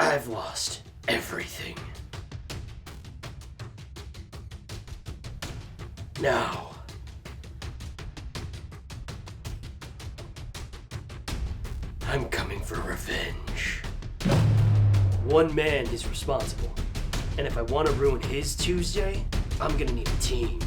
I've lost everything. Now, I'm coming for revenge. One man is responsible, and if I want to ruin his Tuesday, I'm gonna need a team.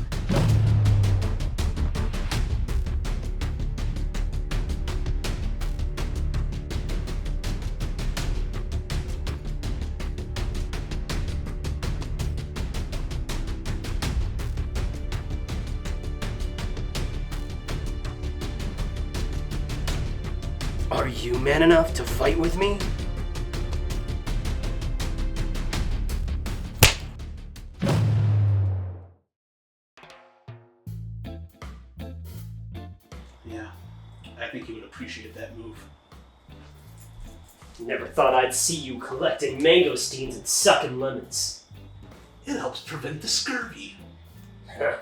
Are you man enough to fight with me? Yeah, I think he would appreciate that move. Never thought I'd see you collecting mangosteens and sucking lemons. It helps prevent the scurvy. Huh.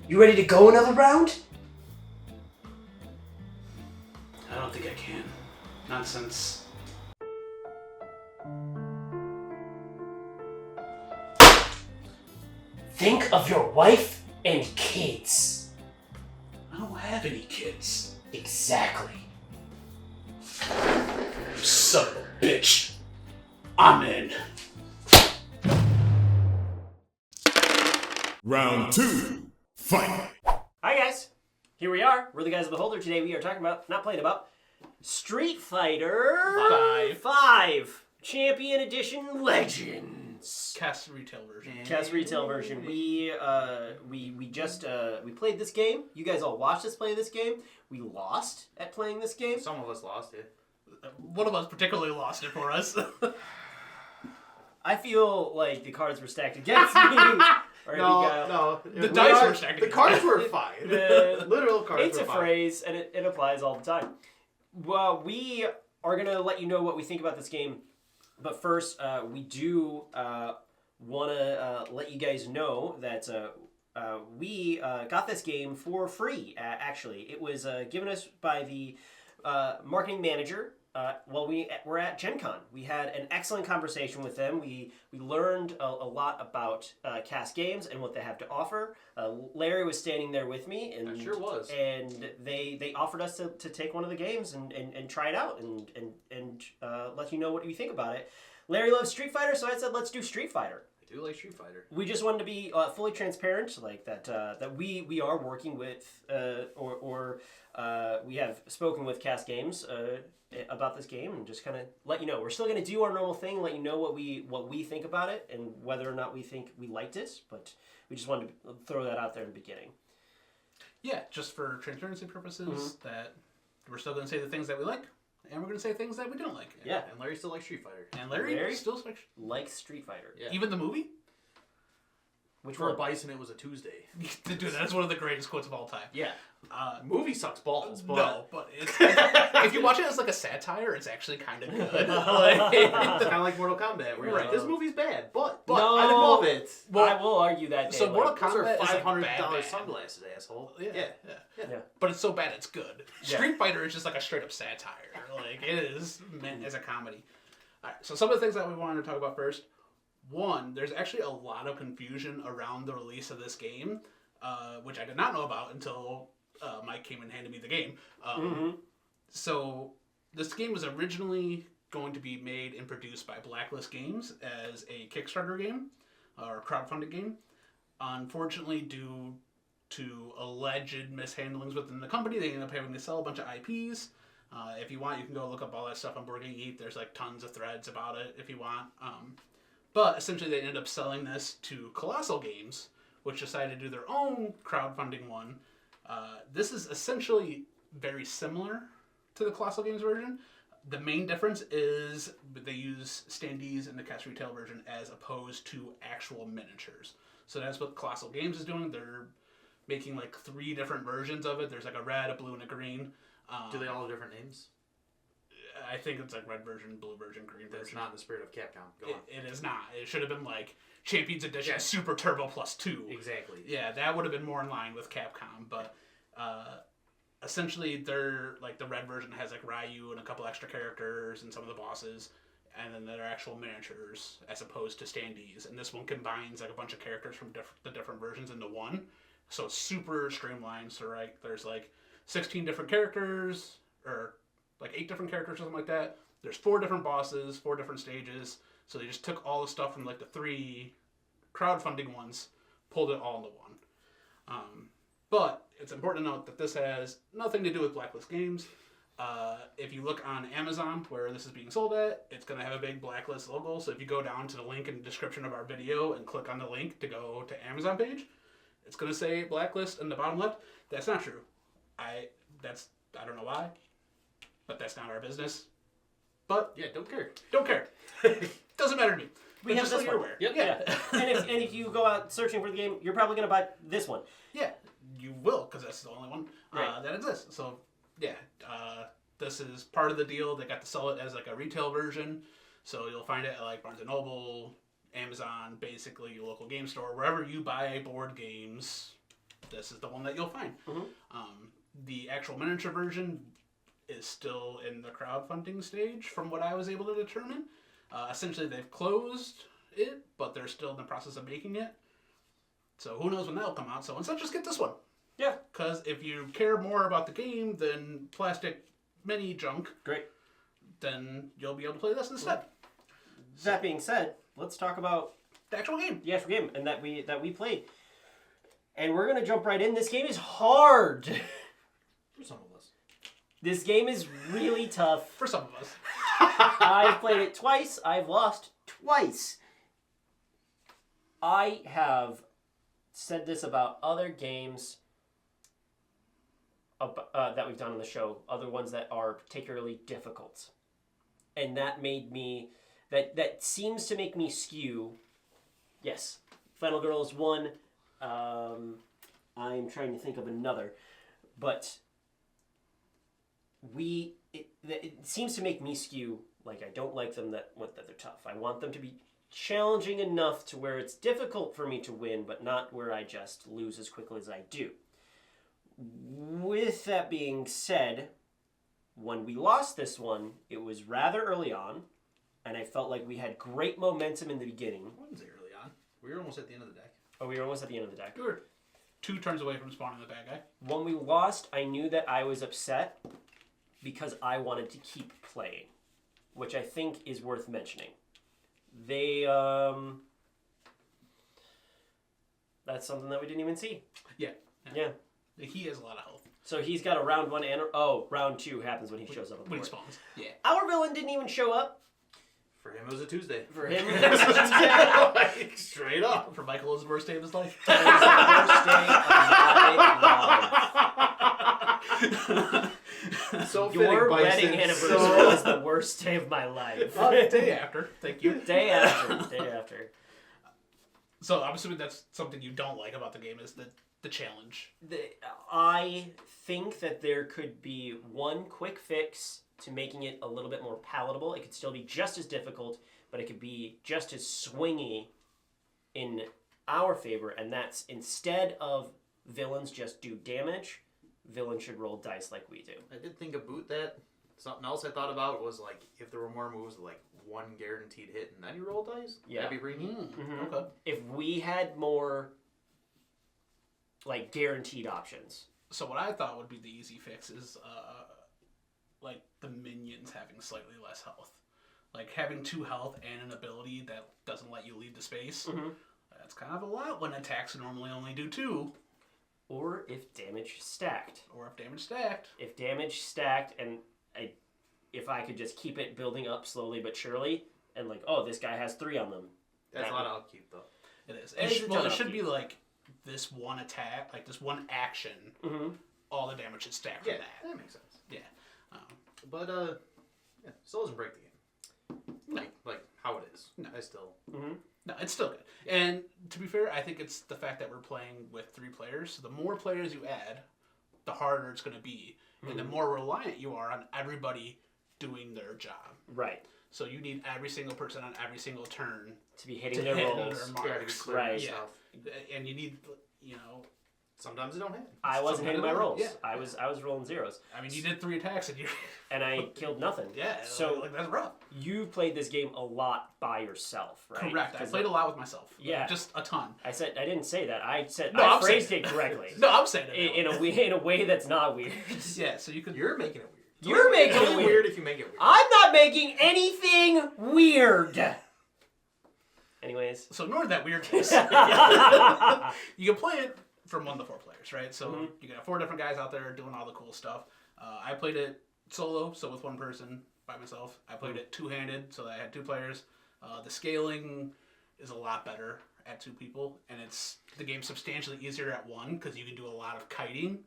You ready to go another round? I don't think I can. Not since... Think of your wife and kids. I don't have any kids. Exactly. Son of a bitch. I'm in. Round 2, fight! Hi guys, here we are. We're the guys of the Holder. Today we are talking about, not playing about, Street Fighter 5 Champion Edition Legends. Kess retail version. Kess retail version. We just played this game. You guys all watched us play this game. We lost at playing this game. Some of us lost it. One of us particularly lost it for us. I feel like the cards were stacked against me. No. The dice were stacked The against cards were fine. Literal cards It's were a fine. phrase, and it applies all the time. Well, we are going to let you know what we think about this game. But first, we do want to let you guys know that we got this game for free, actually. It was given us by the marketing manager while we were at Gen Con. We had an excellent conversation with them. We learned a lot about Kess Games and what they have to offer. Larry was standing there with me. And, I sure was. And they offered us to take one of the games and try it out and let you know what you think about it. Larry loves Street Fighter, so I said, let's do Street Fighter. I do like Street Fighter. We just wanted to be fully transparent, like that we are working with, we have spoken with Kess Games about this game, and just kind of let you know. We're still going to do our normal thing, let you know what we think about it, and whether or not we think we liked it, but we just wanted to throw that out there in the beginning. Yeah, just for transparency purposes, that we're still going to say the things that we like, and we're going to say things that we don't like. Yeah. And Larry still likes Street Fighter. And Larry still Likes Street Fighter. Yeah. even the movie? Which For one? a Bison, it was a Tuesday. Dude, that's one of the greatest quotes of all time. Yeah. Movie sucks balls, but... No, but it's, if you watch it as like a satire, it's actually kind of good. It's kind of like Mortal Kombat, where you're like, this movie's bad, but No. I love it. Well, I will argue that day. So Mortal Those are Kombat is like $500 bad. sunglasses, asshole. Yeah. Yeah. But it's so bad it's good. Yeah. Street Fighter is just like a straight up satire. Like, it is meant as a comedy. Alright, so some of the things that we wanted to talk about first. One, there's actually a lot of confusion around the release of this game, which I did not know about until Mike came and handed me the game. So this game was originally going to be made and produced by Blacklist Games as a Kickstarter game or crowdfunded game. Unfortunately, due to alleged mishandlings within the company, they ended up having to sell a bunch of IPs. If you want, you can go look up all that stuff on Board Game Geek. There's like tons of threads about it if you want. But essentially, they ended up selling this to Colossal Games, which decided to do their own crowdfunding one. This is essentially very similar to the Colossal Games version. The main difference is they use standees in the Kess retail version as opposed to actual miniatures. So that's what Colossal Games is doing. They're making like 3 different versions of it. There's like a red, a blue, and a green. Do they all have different names? I think it's like red version, blue version, green version. That's not in the spirit of Capcom. Go on. It is not. It should have been like Champions Edition Yeah. Super Turbo Plus 2. Exactly. Yeah, that would have been more in line with Capcom. But essentially they're like the red version has like Ryu and a couple extra characters and some of the bosses, and then they're actual miniatures as opposed to standees. And this one combines like a bunch of characters from the different versions into one, so it's super streamlined. So right, there's like 16 different characters, or like 8 different characters, something like that. There's 4 different bosses, 4 different stages. So they just took all the stuff from like the 3 crowdfunding ones, pulled it all into one. But it's important to note that this has nothing to do with Blacklist Games. If you look on Amazon, where this is being sold at, it's going to have a big Blacklist logo. So if you go down to the link in the description of our video and click on the link to go to Amazon page, it's going to say Blacklist in the bottom left. That's not true. I don't know why, but that's not our business. But Yeah, don't care. don't care. Doesn't matter to me. We But have just so this you're one. aware. Yep. Yeah. and if you go out searching for the game, you're probably going to buy this one. Yeah, you will, because that's the only one Right. that exists. So, yeah, this is part of the deal. They got to sell it as like a retail version, so you'll find it at like Barnes & Noble, Amazon, basically your local game store. Wherever you buy board games, this is the one that you'll find. The actual miniature version is still in the crowdfunding stage, from what I was able to determine. Essentially, they've closed it, but they're still in the process of making it. So who knows when that'll come out. So instead, just get this one. Yeah. Because if you care more about the game than plastic mini junk, Great. then you'll be able to play this instead. That being said, let's talk about The actual game. the actual game and that we played. And we're going to jump right in. This game is hard. For some of us. This game is really tough. For some of us. I've played it twice. I've lost twice. I have said this about other games that we've done on the show, other ones that are particularly difficult. And that made me, that seems to make me skew. Yes, Final Girl is one. I'm trying to think of another. But it seems to make me skew, like I don't like them that they're tough. I want them to be challenging enough to where it's difficult for me to win, but not where I just lose as quickly as I do. With that being said, when we lost this one, it was rather early on, and I felt like we had great momentum in the beginning. I wouldn't say early on. We were almost at the end of the deck. Oh, we were almost at the end of the deck. You were 2 turns away from spawning the bad guy. When we lost, I knew that I was upset because I wanted to keep playing, which I think is worth mentioning. They, that's something that we didn't even see. Yeah. Yeah. He has a lot of health. So he's got a round 1 and round 2 happens when he shows up on the When he board. spawns. Yeah. Our villain didn't even show up. For him, it was a Tuesday. For him, it Like, straight up. For Michael, it was the worst day of his life. was the worst day of my life. So Your fitting, Bison. wedding anniversary was the worst day of my life. Day after. Thank you. Day after. So I'm assuming that's something you don't like about the game is the challenge. I think that there could be one quick fix to making it a little bit more palatable. It could still be just as difficult, but it could be just as swingy in our favor, and that's instead of villains just do damage, villains should roll dice like we do. I did think about that. Something else I thought about was like if there were more moves, like 1 guaranteed hit and then you roll dice. Yeah. That'd be pretty neat. Mhm. Okay. If we had more like guaranteed options. So what I thought would be the easy fix is like the minions having slightly less health. Like having 2 health and an ability that doesn't let you leave the space. Mm-hmm. That's kind of a lot when attacks normally only do 2. Or if damage stacked. Or if damage stacked. If damage stacked and if I could just keep it building up slowly but surely, and like, oh, this guy has 3 on them. That's a lot of upkeep, though. It is. It is a ton It of should be upkeep. like this one attack, like this one action. Mm-hmm. All the damage is stacked Yeah, from that. that makes sense. Yeah. But, yeah, still doesn't break the game. Like how it is. No. I still... Mm-hmm. No, it's still good. And to be fair, I think it's the fact that we're playing with 3 players. So the more players you add, the harder it's going to be. And the more reliant you are on everybody doing their job. Right. So you need every single person on every single turn To be hitting to their hit rolls. their marks. clear Right. stuff. And you need, you know, Sometimes it don't happen. I wasn't hitting my rolls. Yeah. I was rolling zeros. I mean, you did 3 attacks and you. And I killed nothing. Yeah. So like that's rough. you played this game a lot by yourself, right? Correct. I 'Cause played a lot with myself. Yeah. Just a ton. I didn't say that. I said No, I I'm phrased saying it correctly. No, I'm saying it. in a way that's not weird. Yeah. So you could. You're making it weird. You're making It's it only weird. weird if you make it weird. I'm not making anything weird. Anyways. So ignore that weirdness. You can play it from 1 to 4 players, right? So you got 4 different guys out there doing all the cool stuff. I played it solo, so with 1 person by myself. I played it 2-handed, so I had 2 players. The scaling is a lot better at 2 people, and the game's substantially easier at 1 because you can do a lot of kiting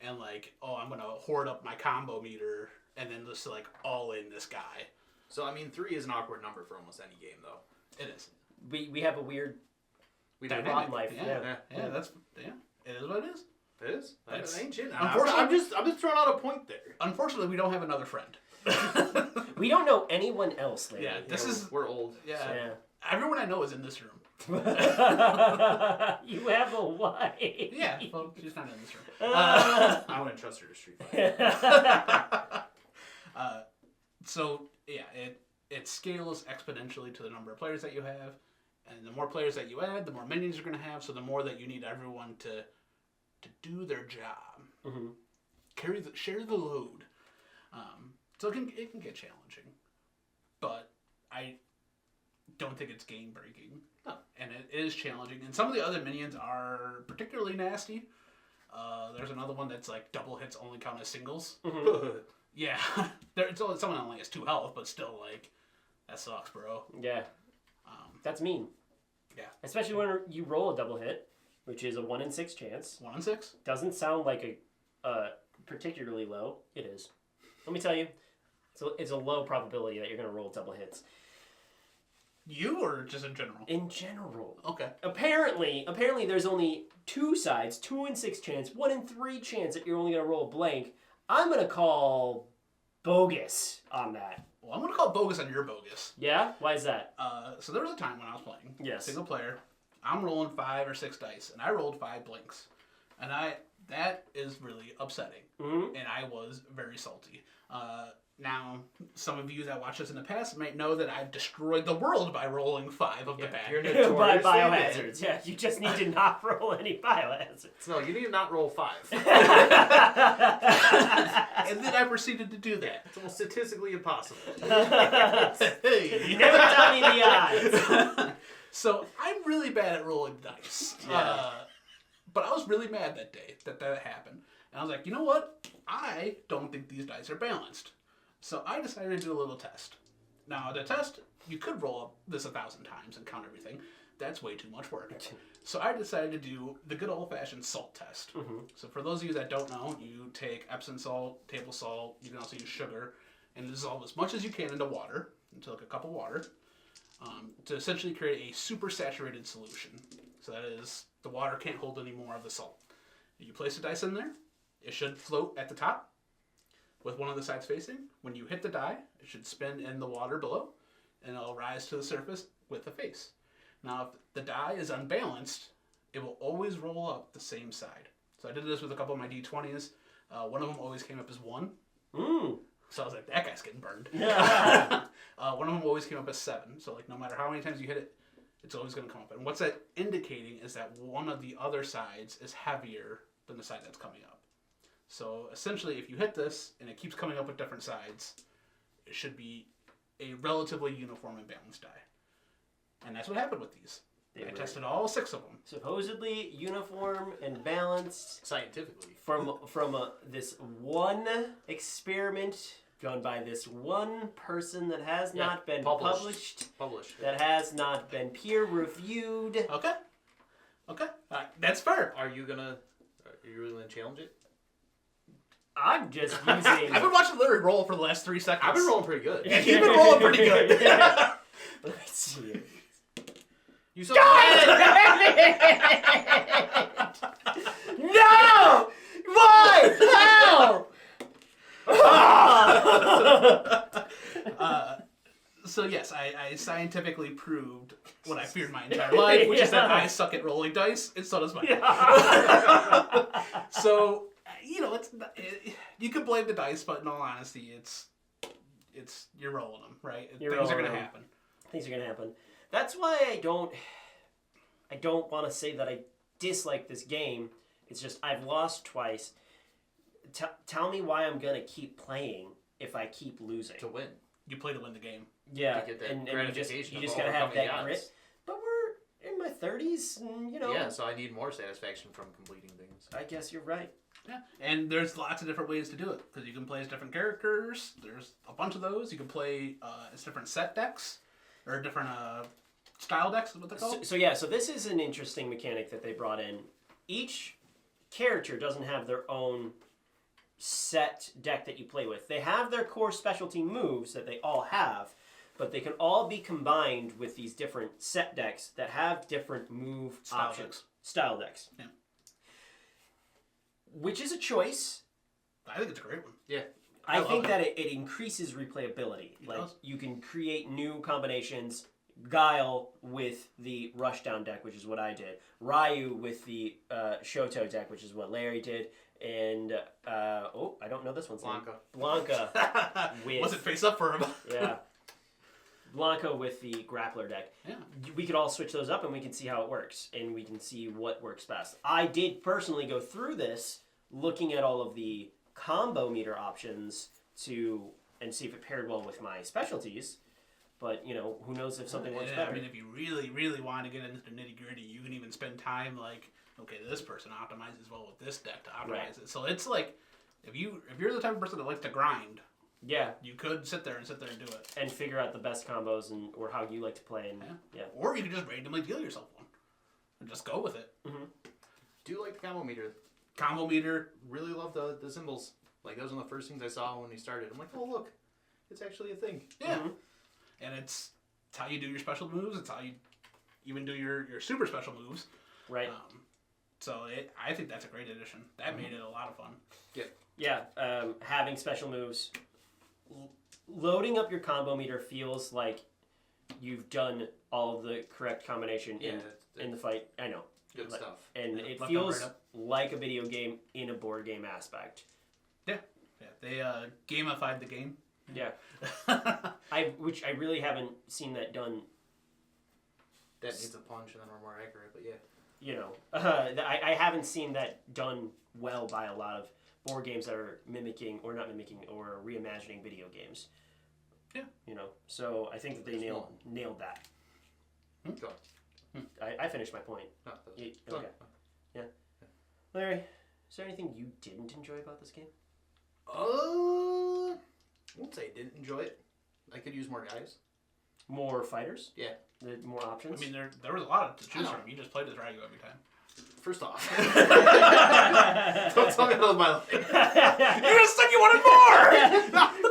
and like, oh, I'm gonna hoard up my combo meter and then just like all in this guy. So I mean, 3 is an awkward number for almost any game, though. It is. We have a weird We Dynamic. plot life. Yeah, it is what it is. It is. That's- That ain't shit. Unfortunately- I'm just throwing out a point there. Unfortunately, we don't have another friend. We don't know anyone else lately. Yeah, this is We're old. yeah. Yeah. Everyone I know is in this room. You have a wife. Yeah, well, she's not in this room. I wouldn't trust her to Street Fighter. So yeah, it scales exponentially to the number of players that you have, and the more players that you add, the more minions you're going to have. So the more that you need everyone to do their job, share the load. So it can get challenging, but I don't think it's game breaking. No. And it is challenging, and some of the other minions are particularly nasty. There's another one that's like double hits only count as singles. Yeah, someone only has 2 health, but still, like, that sucks, bro. Yeah. That's mean. Yeah. Especially when you roll a double hit, which is a 1 in 6 chance. 1 in 6? Doesn't sound like a particularly low. It is. Let me tell you, it's a low probability that you're going to roll double hits. You or just in general? In general. Okay. Apparently there's only 2 sides, 2 in 6 chance, 1 in 3 chance that you're only going to roll a blank. I'm going to call bogus on that. Well, I'm going to call bogus on your bogus. Yeah? Why is that? So there was a time when I was playing. Yes. Single player. I'm rolling 5 or 6 dice, and I rolled 5 blanks. And that is really upsetting. And I was very salty. Now, some of you that watched us in the past might know that I've destroyed the world by rolling 5 of the bad. you're By notoriously biohazards. Yeah, you just need to not roll any biohazards. No, you need to not roll 5. And then I proceeded to do that. It's almost statistically impossible. Hey. You never tell me the odds. So I'm really bad at rolling dice. Yeah. But I was really mad that day that happened. And I was like, you know what? I don't think these dice are balanced. So I decided to do a little test. Now, the test, you could roll up this 1,000 times and count everything. That's way too much work. So I decided to do the good old-fashioned salt test. So for those of you that don't know, you take Epsom salt, table salt, you can also use sugar, and dissolve as much as you can into water, into like a cup of water, to essentially create a super saturated solution. So that is, the water can't hold any more of the salt. You place the dice in there, it should float at the top with one of the sides facing. When you hit the die, it should spin in the water below, and it'll rise to the surface with the face. Now, if the die is unbalanced, it will always roll up the same side. So I did this with a couple of my D20s. One of them always came up as 1. So I was like, that guy's getting burned. One of them always came up as 7. So like, no matter how many times you hit it, it's always going to come up. And what's that indicating is that one of the other sides is heavier than the side that's coming up. So essentially, if you hit this and it keeps coming up with different sides, it should be a relatively uniform and balanced die. And that's what happened with these. I tested all 6 of them. Supposedly uniform and balanced Scientifically. from this one experiment done by this one person that has not been published, that has not been peer reviewed. Okay. That's fair. Are you really gonna challenge it? I'm just using. I've been watching Larry roll for the last 3 seconds. I've been rolling pretty good. Yeah, you've been rolling pretty good. Let's see. You saw No! Why? How? So yes, I scientifically proved what I feared my entire life, which is that I suck at rolling dice, and so does my. So it's not, you can blame the dice, but in all honesty, it's you're rolling them, right? Things are gonna happen. Things are gonna happen. That's why I don't want to say that I dislike this game. It's just I've lost twice. Tell me why I'm gonna keep playing if I keep losing. To win. You play to win the game. Yeah, To get that and gratification you of just gotta have overcoming that the grit. odds. But we're in my 30s, and Yeah, so I need more satisfaction from completing things. I guess you're right. Yeah, and there's lots of different ways to do it because you can play as different characters. There's a bunch of those. You can play as different set decks or different style decks is what they're called. So this is an interesting mechanic that they brought in. Each character doesn't have their own set deck that you play with. They have their core specialty moves that they all have, but they can all be combined with these different set decks that have different move options. Style decks. Yeah. Which is a choice. I think it's a great one. Yeah. I think that it increases replayability. Does. You can create new combinations. Guile with the Rushdown deck, which is what I did. Ryu with the Shoto deck, which is what Larry did. And, I don't know this one's name. Blanca with... Was it face up for him? Yeah. Blanca with the Grappler deck. Yeah. We could all switch those up and we can see how it works. And we can see what works best. I did personally go through this, looking at all of the combo meter options and see if it paired well with my specialties. But, who knows if something works better. I mean, if you really, really want to get into the nitty-gritty, you can even spend time okay, this person optimizes well with this deck to optimize it. So it's like, if you're the type of person that likes to grind, yeah, you could sit there and do it. And figure out the best combos or how you like to play. And yeah. Or you could just randomly deal yourself one and just go with it. Mm-hmm. Do you like the combo meter? Combo meter. Really love the symbols. Like, those are the first things I saw when we started. I'm like, oh, look. It's actually a thing. Yeah. Mm-hmm. And it's how you do your special moves. It's how you even do your super special moves. Right. I think that's a great addition. That made it a lot of fun. Yeah. Yeah. Having special moves. Loading up your combo meter feels like you've done all of the correct combination in the fight. I know. Good stuff. And it feels like a video game in a board game aspect. Yeah. Yeah. They gamified the game. Yeah. Which I really haven't seen that done. That needs a punch and then we're more accurate, but yeah. I haven't seen that done well by a lot of board games that are mimicking, or not mimicking, or reimagining video games. Yeah. So I think that they nailed that. Go on. I finished my point. No, Okay. Yeah. Larry, is there anything you didn't enjoy about this game? I won't say I didn't enjoy it. I could use more guys. More fighters? Yeah. More options? I mean, there was a lot to choose from. You just played as Ryu every time. First off. Don't tell me about my life. You just said you wanted more!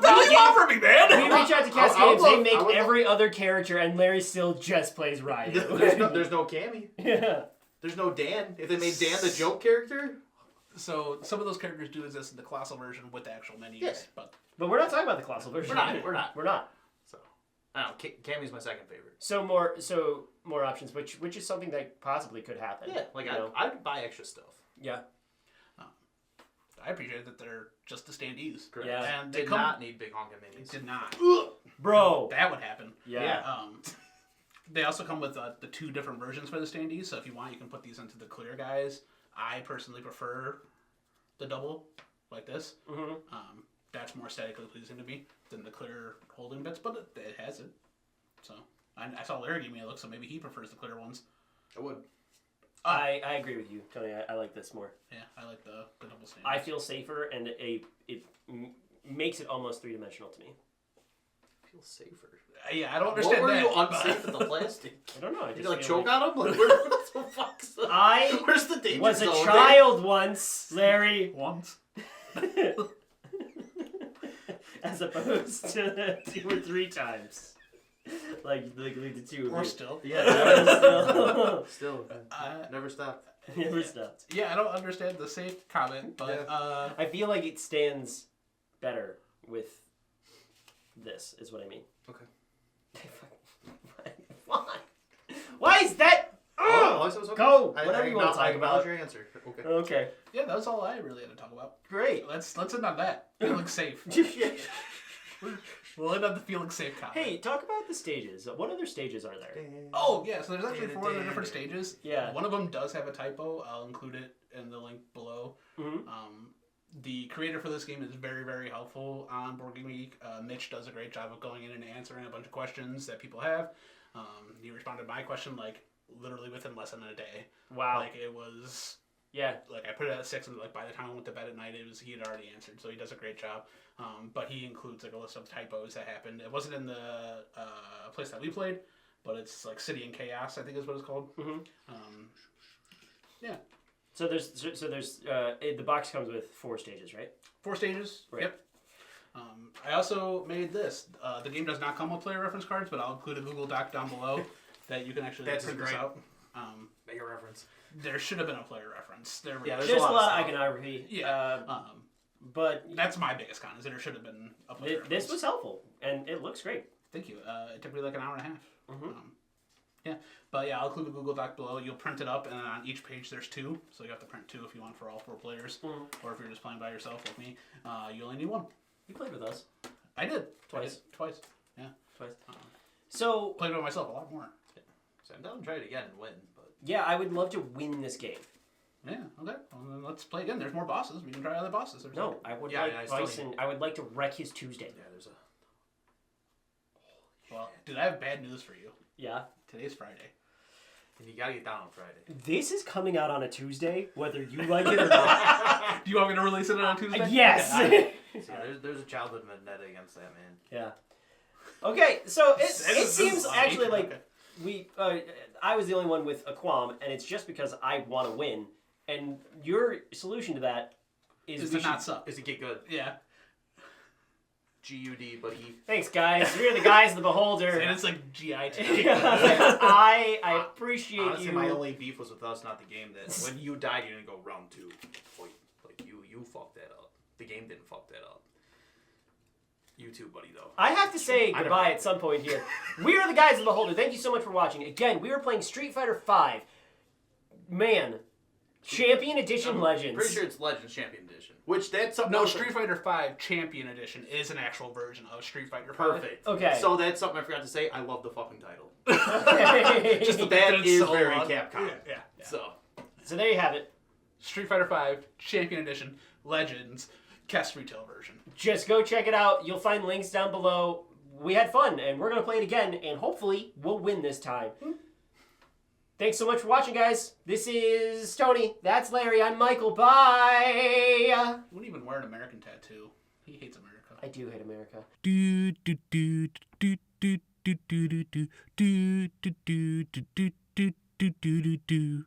What do you want from me, man? We reach out to Kess Games, they make every other character, and Larry still just plays Ryu. There's no Cammy. Yeah. There's no Dan. If they made Dan the joke character... So, some of those characters do exist in the Colossal version with the actual menus. Yeah. But we're not talking about the Colossal version. We're not. So, I don't know. Cammy's my second favorite. So more options, which is something that possibly could happen. Yeah, I'd buy extra stuff. Yeah. I appreciate that they're just the standees. Correct. Yeah. And Did not need big honking minis. Did not. Bro. That would happen. Yeah. They also come with the two different versions for the standees, so if you want, you can put these into the clear guys. I personally prefer the double, like this. Mm-hmm. That's more aesthetically pleasing to me than the clear holding bits, but it has it. So, I saw Larry give me a look, so maybe he prefers the clear ones. I would. I agree with you, Tony. I like this more. Yeah, I like the double standees. I feel safer, and it makes it almost three-dimensional to me. I feel safer. Yeah, I don't understand what were that. you unsafe with the plastic? I don't know. I Did just you feel choke on him? What the fuck's the... Where's the danger was a zone? child once, Larry. Once. As opposed to 2 or 3 times. Like the two. Or still. Yeah. Still. Never stopped. Never stopped. Yeah, I don't understand the safe comment, but I feel like it stands better with this, is what I mean. Okay. Guys, that. Oh, so it's okay. Go! Whatever you want to talk I acknowledge about. your answer. Okay. Okay. Yeah, that's all I really had to talk about. Great. Let's end on that. Feeling safe. We'll end on the feeling safe comment. Hey, talk about the stages. What other stages are there? Oh, yeah, so there's actually 4 other different stages. Yeah. One of them does have a typo. I'll include it in the link below. Mm-hmm. The creator for this game is very, very helpful on Board Game Geek. Mitch does a great job of going in and answering a bunch of questions that people have. He responded to my question, like, literally within less than a day. Wow. Like, it was... Yeah. Like, I put it at 6, and, like, by the time I went to bed at night, he had already answered, so he does a great job. But he includes, like, a list of typos that happened. It wasn't in the place that we played, but it's, like, City in Chaos, I think is what it's called. Mm-hmm. Yeah. So there's the box comes with 4 stages, right? 4 stages. Right. Yep. I also made this. The game does not come with player reference cards, but I'll include a Google Doc down below that you can actually That's print this great. out. Make a reference. There should have been a player reference. There's There's a a lot lot of of iconography. Yeah. But That's my biggest con, is there should have been a player reference. this was helpful, and it looks great. Thank you. It took me like an hour and a half. Mm-hmm. Yeah. But yeah, I'll include the Google Doc below. You'll print it up, and then on each page there's 2. So you have to print 2 if you want for all 4 players. Mm-hmm. Or if you're just playing by yourself like me, you only need 1. You played with us. I did. Twice. Twice. Yeah. Twice. So Played by myself a lot more. So I'm down to try it again and win, but yeah, I would love to win this game. Yeah, okay. Well, then let's play again. There's more bosses. We can try other bosses. There's No, I would Yeah, like yeah, I still Bison. need- I would like to wreck his Tuesday. yeah, there's a Well, dude, I have bad news for you. Yeah. Today's Friday. and you gotta get down on Friday. This is coming out on a Tuesday, whether you like it or not. Do you want me to release it on Tuesday? Yes. Okay, So there's a childhood vendetta against that man. Yeah. Okay, so it This seems is actually okay. like we I was the only one with a qualm, and it's just because I want to win. And your solution to that is Is we to not should- suck. Is it get good? Yeah. GUD, buddy. Thanks, guys. You're the guys of the beholder. And it's like GI. I appreciate Honestly, you. my only beef was with us, not the game. That when you died, you didn't go round 2. Like you fucked that up. The game didn't fuck that up. You too, buddy. Though. I have to say I goodbye don't- at some point here. We are the guys of the beholder. Thank you so much for watching. Again, we are playing Street Fighter V. Man, Champion Edition Legends. Pretty sure it's Legends Champion Edition. Which that's something. No, else Street Fighter V Champion Edition is an actual version of Street Fighter V. Perfect. Okay. So that's something I forgot to say. I love the fucking title. Just That It's is so very long. Capcom. Yeah. So So there you have it. Street Fighter V Champion Edition Legends Kess retail version. Just go check it out. You'll find links down below. We had fun, and we're going to play it again, and hopefully we'll win this time. Thanks so much for watching, guys. This is Tony. That's Larry. I'm Michael. Bye. Wouldn't even wear an American tattoo. He hates America. I do hate America. do do do do do do do do do do do do do do do do do